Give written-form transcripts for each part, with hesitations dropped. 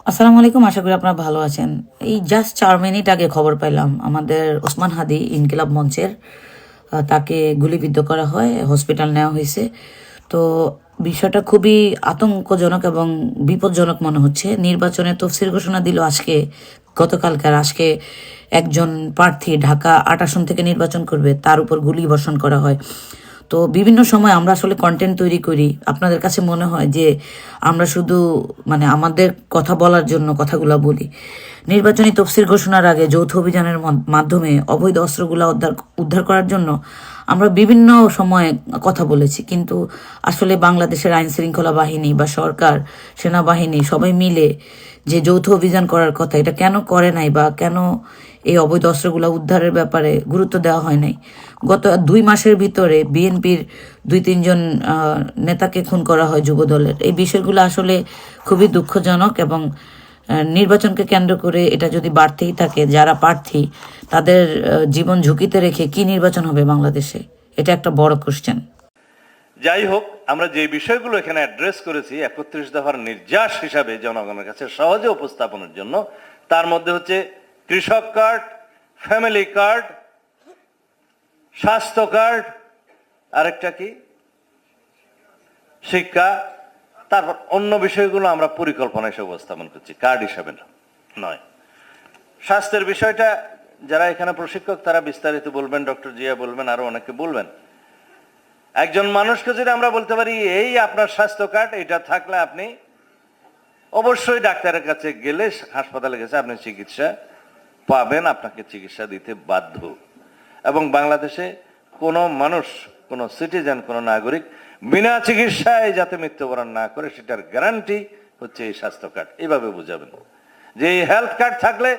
আসসালামু আলাইকুম, আশা করি আপনারা ভালো আছেন। এই জাস্ট 4 মিনিট আগে খবর পেলাম আমাদের ওসমান হাদি ইনকিলাব মঞ্চের তাকে গুলিবিদ্ধ করা হয়, হসপিটাল নেওয়া হয়েছে। তো বিষয়টা খুবই আতঙ্কজনক এবং বিপজ্জনক মনে হচ্ছে। নির্বাচনে তফসির ঘোষণা দিল আজকে, গতকালকার আজকে একজন প্রার্থী ঢাকা ৮ আসন থেকে নির্বাচন করবে, তার উপর গুলি বর্ষণ করা হয়। তো বিভিন্ন সময় আমরা আসলে কন্টেন্ট তৈরি করি, আপনাদের কাছে মনে হয় যে আমরা শুধু মানে আমাদের কথা বলার জন্য কথাগুলো বলি। নির্বাচনী তফসিল ঘোষণার আগে যৌথ অভিযানের মাধ্যমে অবৈধ অস্ত্রগুলো উদ্ধার করার জন্য আমরা বিভিন্ন সময়ে কথা বলেছি, কিন্তু আসলে বাংলাদেশের আইন শৃঙ্খলা বাহিনী বা সরকার, সেনাবাহিনী সবাই মিলে যে যৌথ অভিযান করার কথা, এটা কেন করে নাই বা কেন এই অবৈধ অস্ত্রগুলো উদ্ধারের ব্যাপারে গুরুত্ব দেওয়া হয় নাই। গত 2 মাসের ভিতরে বিএনপির 2-3 জন নেতাকে খুন করা হয় যুবদলের। এই বিষয়গুলো আসলে খুবই দুঃখজনক এবং নির্বাচনকে কেন্দ্র করে এটা যদি বাড়তেই থাকে, যারা প্রার্থী তাদের জীবন ঝুঁকিতে রেখে কি নির্বাচন হবে বাংলাদেশে, এটা একটা বড় কোশ্চেন। যাই হোক, আমরা যে বিষয়গুলো এখানে অ্যাড্রেস করেছি 31 দফার নির্যাস হিসাবে জনগণের কাছে সহজে উপস্থাপনের জন্য, তার মধ্যে হচ্ছে কৃষক কার্ড, ফ্যামিলি কার্ড, স্বাস্থ্য কার্ড, আরেকটা কি শিক্ষা, তারপর অন্য বিষয়গুলো আমরা পরিকল্পনা হিসেবে উপস্থাপন করছি, কার্ড হিসাবে নয়। স্বাস্থ্যের বিষয়টা যারা এখানে প্রশিক্ষক তারা বিস্তারিত বলবেন, ডক্টর জিয়া বলবেন, আরো অনেকে বলবেন। একজন মানুষকে যদি আমরা বলতে পারি এই আপনার স্বাস্থ্য কার্ড, এটা থাকলে আপনি অবশ্যই ডাক্তারের কাছে গেলে, হাসপাতালে গেছে আপনি চিকিৎসা পাবেন, আপনাকে চিকিৎসা দিতে বাধ্য। এবং বাংলাদেশে কোনো মানুষ, কোনো সিটিজেন, কোনো নাগরিক বিনা চিকিৎসায় যাতে মৃত্যুবরণ না করে সেটার গ্যারান্টি হচ্ছে এই স্বাস্থ্য কার্ড। এইভাবে বুঝাবেন যে এই হেলথ কার্ড থাকলে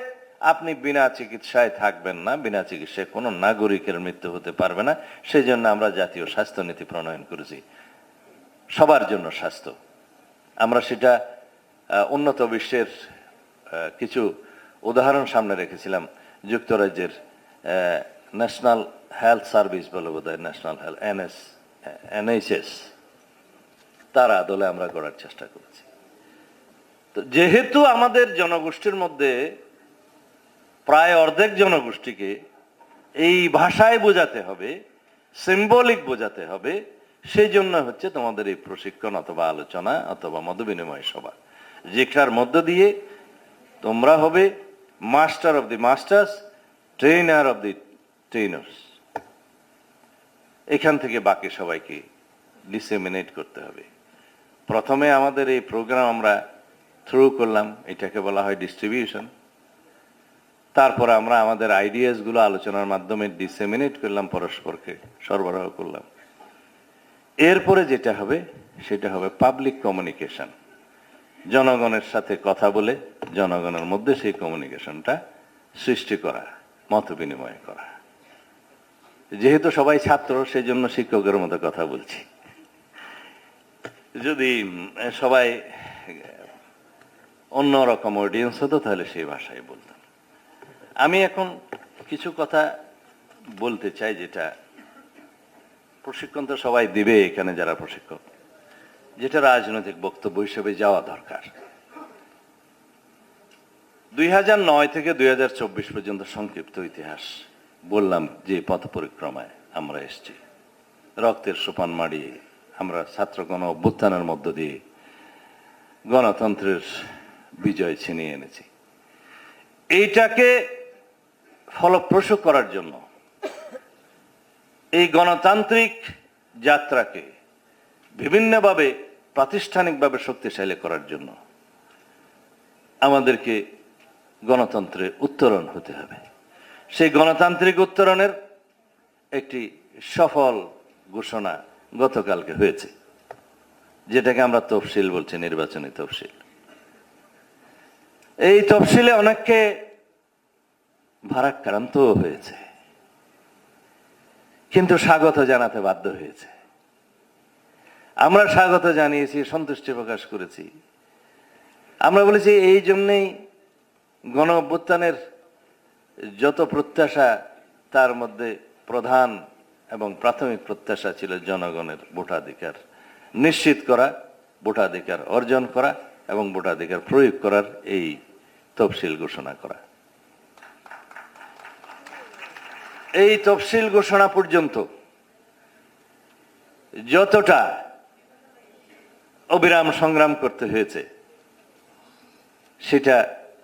আপনি বিনা চিকিৎসায় থাকবেন না, বিনা চিকিৎসায় কোনো নাগরিকের মৃত্যু হতে পারবে না। সেই জন্য আমরা জাতীয় স্বাস্থ্য নীতি প্রণয়ন করেছি, সবার জন্য স্বাস্থ্য। আমরা সেটা উন্নত বিশ্বের কিছু উদাহরণ সামনে রেখেছিলাম। যুক্তরাজ্যের ন্যাশনাল হেলথ সার্ভিস বলে বোধহয়, ন্যাশনাল হেলথ NHS, তার আদলে আমরা করার চেষ্টা করেছি। তো যেহেতু আমাদের জনগোষ্ঠীর মধ্যে প্রায় অর্ধেক জনগোষ্ঠীকে এই ভাষায় বোঝাতে হবে, সিম্বলিক বোঝাতে হবে, সেই জন্য হচ্ছে তোমাদের এই প্রশিক্ষণ অথবা আলোচনা অথবা মতবিনিময় সভা, যেটার মধ্য দিয়ে তোমরা হবে master of the masters, trainer of the trainers. এখান থেকে বাকি সবাইকে ডিসেমিনেট করতে হবে। প্রথমে আমাদের এই প্রোগ্রাম আমরা থ্রু করলাম, এটাকে বলা হয় ডিস্ট্রিবিউশন। তারপরে আমরা আমাদের আইডিয়াসগুলো আলোচনার মাধ্যমে ডিসেমিনেট করলাম, পরস্পরকে সরবরাহ করলাম। এরপরে যেটা হবে সেটা হবে পাবলিক কমিউনিকেশন, জনগণের সাথে কথা বলে জনগণের মধ্যে সেই কমিউনিকেশনটা সৃষ্টি করা, মত বিনিময় করা। যেহেতু সবাই ছাত্র, সেই জন্য শিক্ষকের মতো কথা বলছি। যদি সবাই অন্যরকম অডিয়েন্স হতো তাহলে সেই ভাষায় বলতাম। আমি এখন কিছু কথা বলতে চাই, যেটা প্রশিক্ষণ তো সবাই দিবে এখানে যারা প্রশিক্ষক, যেটা রাজনৈতিক বক্তব্য হিসেবে যাওয়া দরকার। 2009 থেকে 2024 পর্যন্ত সংক্ষিপ্ত ইতিহাস বললাম, যে পথ পরিক্রমায় আমরা এসেছি, রক্তের সোপান মাড়িয়ে আমরা ছাত্রগণ অভ্যুত্থানের মধ্য দিয়ে গণতন্ত্রের বিজয় ছিনিয়ে এনেছি। এইটাকে ফলপ্রসূ করার জন্য, এই গণতান্ত্রিক যাত্রাকে বিভিন্নভাবে প্রাতিষ্ঠানিকভাবে শক্তিশালী করার জন্য আমাদেরকে গণতন্ত্রে উত্তরণ হতে হবে। সেই গণতান্ত্রিক উত্তরণের একটি সফল ঘোষণা গতকালকে হয়েছে, যেটাকে আমরা তফসিল বলছি, নির্বাচনী তফসিল। এই তফসিলে অনেককে ভারাক্রান্ত হয়েছে, কিন্তু স্বাগত জানাতে বাধ্য হয়েছে। আমরা স্বাগত জানিয়েছি, সন্তুষ্টি প্রকাশ করেছি। আমরা বলেছি এই জন্যেই গণ অভ্যুত্থানের যত প্রত্যাশা, তার মধ্যে প্রধান এবং প্রাথমিক প্রত্যাশা ছিল জনগণের ভোটাধিকার নিশ্চিত করা, ভোটাধিকার অর্জন করা এবং ভোটাধিকার প্রয়োগ করার এই তফসিল ঘোষণা করা। এই তফসিল ঘোষণা পর্যন্ত যতটা অবিরাম সংগ্রাম করতে হয়েছে সেটা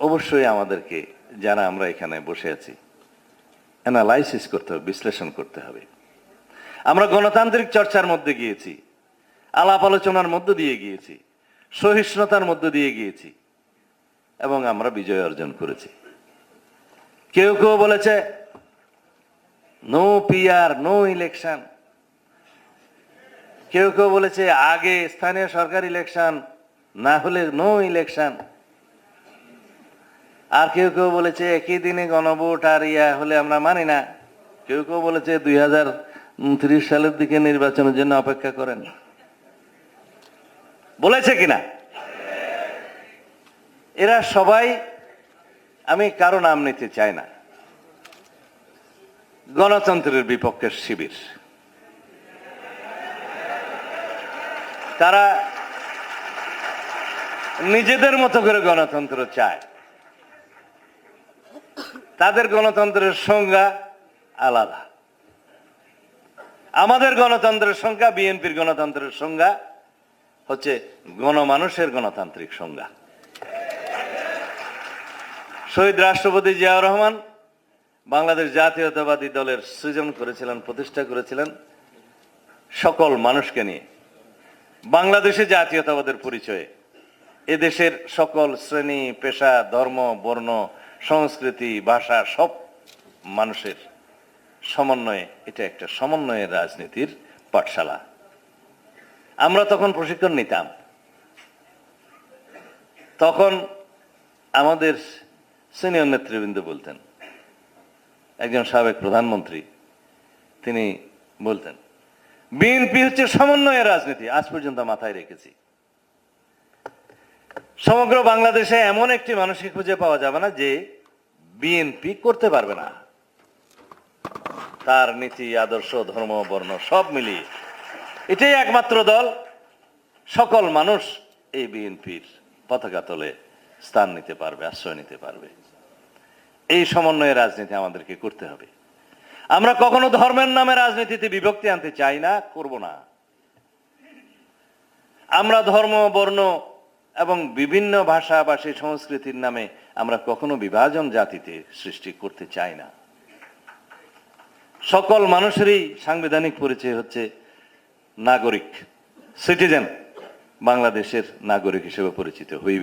অবশ্যই আমাদেরকে, যারা আমরা এখানে বসে আছি, অ্যানালাইসিস করতে হবে, বিশ্লেষণ করতে হবে। আমরা গণতান্ত্রিক চর্চার মধ্যে গিয়েছি, আলাপ আলোচনার মধ্য দিয়ে গিয়েছি, সহিষ্ণুতার মধ্য দিয়ে গিয়েছি এবং আমরা বিজয় অর্জন করেছি। কেউ কেউ বলেছে নো পিআর, নো ইলেকশন। কেউ কেউ বলেছে আগে স্থানীয় সরকার ইলেকশন, না হলে নো ইলেকশন। আর কেউ কেউ বলেছে একই দিনে গণভোট আর ইয়া হলে আমরা মানি না। কেউ কেউ বলেছে 2029 সালের দিকে নির্বাচনের জন্য অপেক্ষা করেন। বলেছে কিনা? এরা সবাই, আমি কারো নাম নিতে চাই না, গণতন্ত্রের বিপক্ষের শিবির। তারা নিজেদের মতো করে গণতন্ত্র চায়। তাদের গণতন্ত্রের সংজ্ঞা আলাদা। আমাদের গণতন্ত্রের সংজ্ঞা, বিএনপির গণতন্ত্রের সংজ্ঞা হচ্ছে গণমানুষের গণতান্ত্রিক সংজ্ঞা। শহীদ রাষ্ট্রপতি জিয়াউর রহমান বাংলাদেশ জাতীয়তাবাদী দলের সৃজন করেছিলেন, প্রতিষ্ঠা করেছিলেন সকল মানুষকে নিয়ে। বাংলাদেশে জাতীয়তাবাদের পরিচয়ে এদেশের সকল শ্রেণী, পেশা, ধর্ম, বর্ণ, সংস্কৃতি, ভাষা সব মানুষের সমন্বয়ে, এটা একটা সমন্বয়ের রাজনীতির পাঠশালা। আমরা তখন প্রশিক্ষণ নিতাম। তখন আমাদের সিনিয়র নেতৃবৃন্দ বলতেন, একজন সাবেক প্রধানমন্ত্রী তিনি বলতেন বিএনপি হচ্ছে সমন্বয়ের রাজনীতি। আজ পর্যন্ত মাথায় রেখেছি। সমগ্র বাংলাদেশে এমন একটি মানুষকে খুঁজে পাওয়া যাবে না যে বিএনপি করতে পারবে না। তার নীতি, আদর্শ, ধর্ম, বর্ণ সব মিলিয়ে এটাই একমাত্র দল, সকল মানুষ এই বিএনপির পতাকা তলে স্থান নিতে পারবে, আশ্রয় নিতে পারবে। এই সমন্বয়ের রাজনীতি আমাদেরকে করতে হবে। আমরা কখনো ধর্মের নামে রাজনীতিতে বিভক্তি আনতে চাই না, করব না। আমরা ধর্ম, বর্ণ এবং বিভিন্ন ভাষা, ভাষী, সংস্কৃতির নামে আমরা কখনো বিভাজন জাতিতে সৃষ্টি করতে চাই না। সকল মানুষেরই সাংবিধানিক পরিচয় হচ্ছে নাগরিক, সিটিজেন, বাংলাদেশের নাগরিক হিসেবে পরিচিত হইবে।